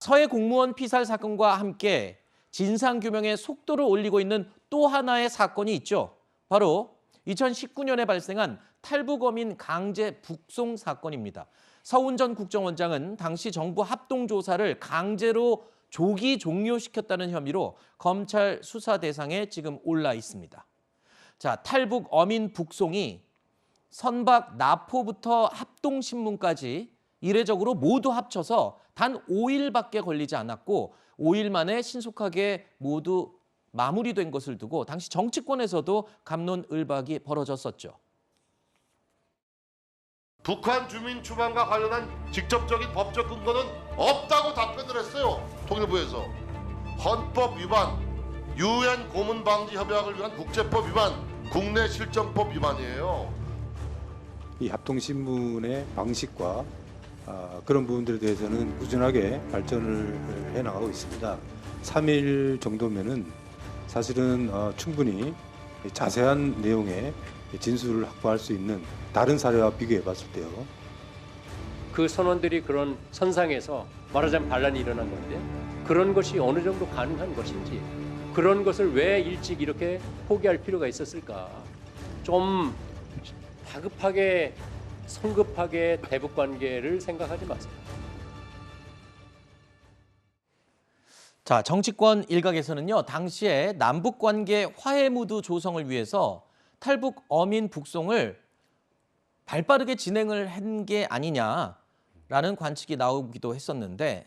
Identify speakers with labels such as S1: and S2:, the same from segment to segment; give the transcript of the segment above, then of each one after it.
S1: 서해 공무원 피살 사건과 함께 진상규명의 속도를 올리고 있는 또 하나의 사건이 있죠. 바로 2019년에 발생한 탈북어민 강제 북송 사건입니다. 서훈 전 국정원장은 당시 정부 합동조사를 강제로 조기 종료시켰다는 혐의로 검찰 수사 대상에 지금 올라 있습니다. 자, 탈북 어민 북송이 선박 납포부터 합동신문까지 이례적으로 모두 합쳐서 단 5일밖에 걸리지 않았고 5일 만에 신속하게 모두 마무리된 것을 두고 당시 정치권에서도 갑론을박이 벌어졌었죠.
S2: 북한 주민 추방과 관련한 직접적인 법적 근거는 없다고 답변을 했어요. 통일부에서. 헌법 위반, 유엔 고문 방지 협약을 위한 국제법 위반, 국내 실정법 위반이에요.
S3: 이 합동신문의 방식과 그런 부분들에 대해서는 꾸준하게 발전을 해나가고 있습니다. 3일 정도면은 사실은 충분히 자세한 내용의 진술을 확보할 수 있는 다른 사례와 비교해 봤을 때요.
S4: 그 선원들이 그런 선상에서 말하자면 반란이 일어난 건데 그런 것이 어느 정도 가능한 것인지 그런 것을 왜 일찍 이렇게 포기할 필요가 있었을까. 좀 다급하게 성급하게 대북 관계를 생각하지 마세요.
S1: 자, 정치권 일각에서는요, 당시에 남북 관계 화해 무드 조성을 위해서 탈북 어민 북송을 발빠르게 진행을 한 게 아니냐라는 관측이 나오기도 했었는데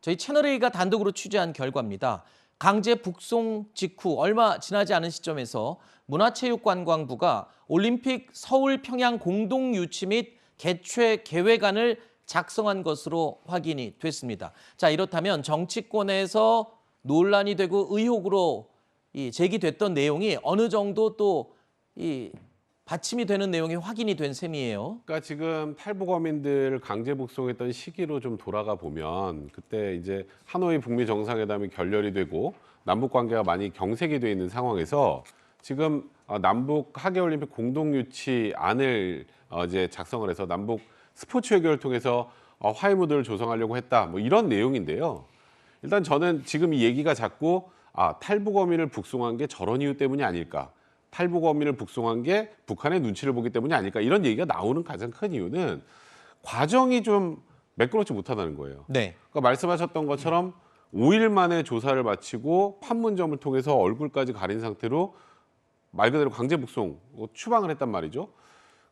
S1: 저희 채널A가 단독으로 취재한 결과입니다. 강제 북송 직후 얼마 지나지 않은 시점에서 문화체육관광부가 올림픽 서울 평양 공동 유치 및 개최 계획안을 작성한 것으로 확인이 됐습니다. 자, 이렇다면 정치권에서 논란이 되고 의혹으로 제기됐던 내용이 어느 정도 또 받침이 되는 내용이 확인이 된 셈이에요.
S5: 그러니까 지금 탈북어민들 강제 북송했던 시기로 좀 돌아가 보면 그때 이제 하노이 북미 정상회담이 결렬이 되고 남북 관계가 많이 경색이 돼 있는 상황에서 지금 남북 하계올림픽 공동 유치안을 이제 작성을 해서 남북 스포츠 외교를 통해서 화해 무드를 조성하려고 했다. 뭐 이런 내용인데요. 일단 저는 지금 이 얘기가 자꾸 탈북어민을 북송한 게 저런 이유 때문이 아닐까. 탈북어민을 북송한 게 북한의 눈치를 보기 때문이 아닐까. 이런 얘기가 나오는 가장 큰 이유는 과정이 좀 매끄럽지 못하다는 거예요.
S1: 네.
S5: 그러니까 말씀하셨던 것처럼 5일 만에 조사를 마치고 판문점을 통해서 얼굴까지 가린 상태로 말 그대로 강제 북송, 추방을 했단 말이죠.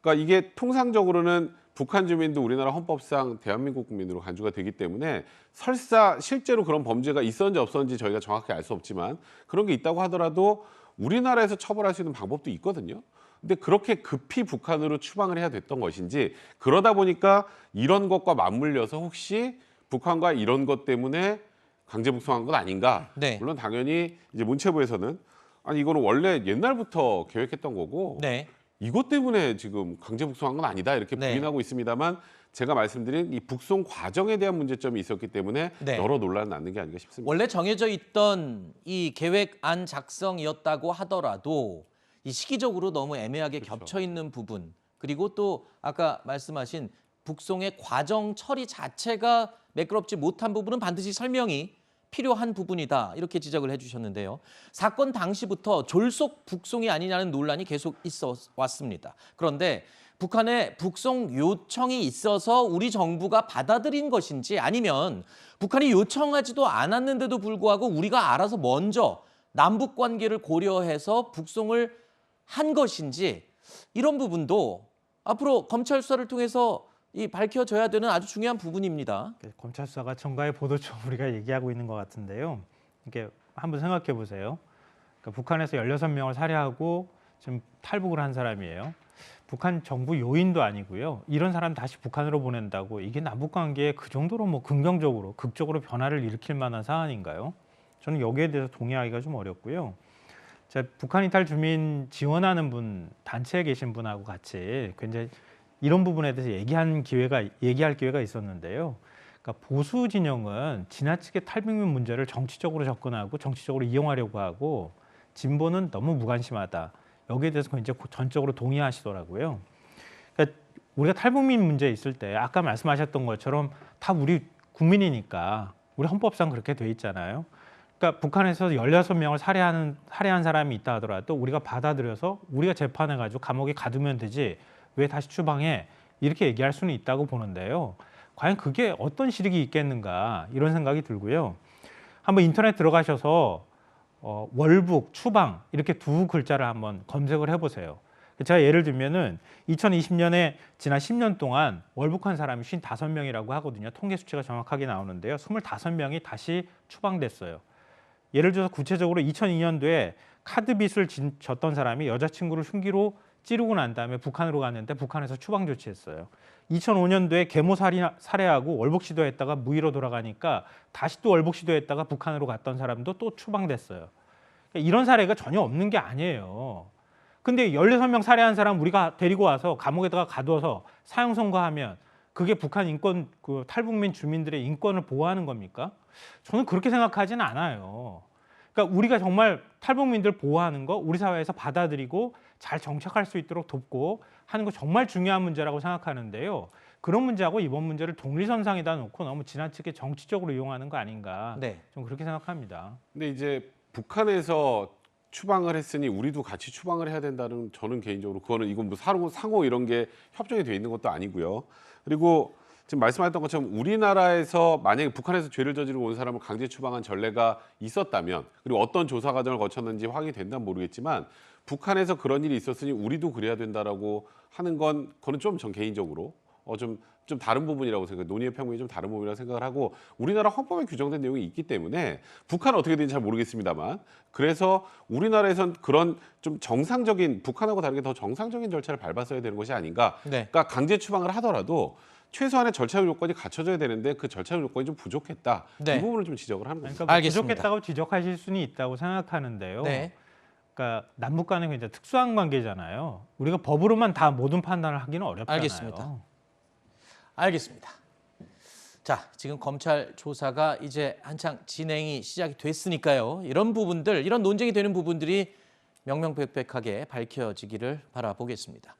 S5: 그러니까 이게 통상적으로는 북한 주민도 우리나라 헌법상 대한민국 국민으로 간주가 되기 때문에 설사 실제로 그런 범죄가 있었는지 없었는지 저희가 정확히 알 수 없지만 그런 게 있다고 하더라도 우리나라에서 처벌할 수 있는 방법도 있거든요. 근데 그렇게 급히 북한으로 추방을 해야 됐던 것인지 그러다 보니까 이런 것과 맞물려서 혹시 북한과 이런 것 때문에 강제 북송한 건 아닌가?
S1: 네.
S5: 물론 당연히 이제 문체부에서는 아니 이거는 원래 옛날부터 계획했던 거고
S1: 네.
S5: 이것 때문에 지금 강제 북송한 건 아니다 이렇게
S1: 네.
S5: 부인하고 있습니다만 제가 말씀드린 이 북송 과정에 대한 문제점이 있었기 때문에
S1: 네.
S5: 여러 논란이 낳는 게 아닌가 싶습니다.
S1: 원래 정해져 있던 이 계획안 작성이었다고 하더라도 이 시기적으로 너무 애매하게
S5: 그렇죠.
S1: 겹쳐 있는 부분 그리고 또 아까 말씀하신 북송의 과정 처리 자체가 매끄럽지 못한 부분은 반드시 설명이 필요한 부분이다 이렇게 지적을 해주셨는데요. 사건 당시부터 졸속 북송이 아니냐는 논란이 계속 있어 왔습니다. 그런데 북한의 북송 요청이 있어서 우리 정부가 받아들인 것인지 아니면 북한이 요청하지도 않았는데도 불구하고 우리가 알아서 먼저 남북 관계를 고려해서 북송을 한 것인지 이런 부분도 앞으로 검찰 수사를 통해서 밝혀져야 되는 아주 중요한 부분입니다.
S6: 검찰 수사가 정가의 보도처럼 우리가 얘기하고 있는 것 같은데요. 이게 한번 생각해 보세요. 그러니까 북한에서 16명을 살해하고 지금 탈북을 한 사람이에요. 북한 정부 요인도 아니고요. 이런 사람 다시 북한으로 보낸다고 이게 남북 관계에 그 정도로 뭐 긍정적으로 극적으로 변화를 일으킬 만한 사안인가요? 저는 여기에 대해서 동의하기가 좀 어렵고요. 제가 북한 이탈 주민 지원하는 분 단체에 계신 분하고 같이 굉장히 이런 부분에 대해서 얘기할 기회가 있었는데요. 그러니까 보수 진영은 지나치게 탈북민 문제를 정치적으로 접근하고 정치적으로 이용하려고 하고 진보는 너무 무관심하다. 여기에 대해서 굉장히 전적으로 동의하시더라고요. 그러니까 우리가 탈북민 문제 있을 때 아까 말씀하셨던 것처럼 다 우리 국민이니까 우리 헌법상 그렇게 돼 있잖아요. 그러니까 북한에서 16명을 살해한 사람이 있다 하더라도 우리가 받아들여서 우리가 재판해 가지고 감옥에 가두면 되지 왜 다시 추방해? 이렇게 얘기할 수는 있다고 보는데요. 과연 그게 어떤 실익이 있겠는가 이런 생각이 들고요. 한번 인터넷 들어가셔서 월북, 추방 이렇게 두 글자를 한번 검색을 해보세요. 제가 예를 들면은 2020년에 지난 10년 동안 월북한 사람이 55명이라고 하거든요. 통계 수치가 정확하게 나오는데요. 25명이 다시 추방됐어요. 예를 들어서 구체적으로 2002년도에 카드 빚을 졌던 사람이 여자친구를 흉기로 찌르고 난 다음에 북한으로 갔는데 북한에서 추방 조치했어요. 2005년도에 계모 살해하고 월북 시도했다가 무위로 돌아가니까 다시 또 월북 시도했다가 북한으로 갔던 사람도 또 추방됐어요. 그러니까 이런 사례가 전혀 없는 게 아니에요. 근데 16명 살해한 사람 우리가 데리고 와서 감옥에다가 가두어서 사형 선고하면 그게 북한 인권, 탈북민 주민들의 인권을 보호하는 겁니까? 저는 그렇게 생각하지는 않아요. 그러니까 우리가 정말 탈북민들 보호하는 거 우리 사회에서 받아들이고 잘 정착할 수 있도록 돕고 하는 거 정말 중요한 문제라고 생각하는데요. 그런 문제하고 이번 문제를 동리선상에다 놓고 너무 지나치게 정치적으로 이용하는 거 아닌가.
S1: 네.
S6: 좀 그렇게 생각합니다.
S5: 근데 이제 북한에서 추방을 했으니 우리도 같이 추방을 해야 된다는 저는 개인적으로 그거는 이건 뭐 상호 이런 게 협정이 돼 있는 것도 아니고요. 그리고 지금 말씀하셨던 것처럼 우리나라에서 만약에 북한에서 죄를 저지르고 온 사람을 강제 추방한 전례가 있었다면 그리고 어떤 조사 과정을 거쳤는지 확인이 된다면 모르겠지만 북한에서 그런 일이 있었으니 우리도 그래야 된다라고 하는 건 그거는 좀 전 개인적으로 좀 다른 부분이라고 생각해요. 논의의 평면이 좀 다른 부분이라고 생각을 하고 우리나라 헌법에 규정된 내용이 있기 때문에 북한은 어떻게 되는지 잘 모르겠습니다만 그래서 우리나라에선 그런 좀 정상적인 북한하고 다르게 더 정상적인 절차를 밟았어야 되는 것이 아닌가.
S1: 네.
S5: 그러니까 강제 추방을 하더라도 최소한의 절차 요건이 갖춰져야 되는데 그 절차 요건이 좀 부족했다.
S1: 네.
S5: 이 부분을 좀 지적을 하는 거죠.
S6: 그러니까 뭐
S1: 알겠습니다.
S6: 부족했다고 지적하실 수는 있다고 생각하는데요.
S1: 네.
S6: 그러니까 남북 간의 굉장히 특수한 관계잖아요. 우리가 법으로만 다 모든 판단을 하기는 어렵잖아요.
S1: 알겠습니다. 자, 지금 검찰 조사가 이제 한창 진행이 시작이 됐으니까요. 이런 부분들, 이런 논쟁이 되는 부분들이 명명백백하게 밝혀지기를 바라보겠습니다.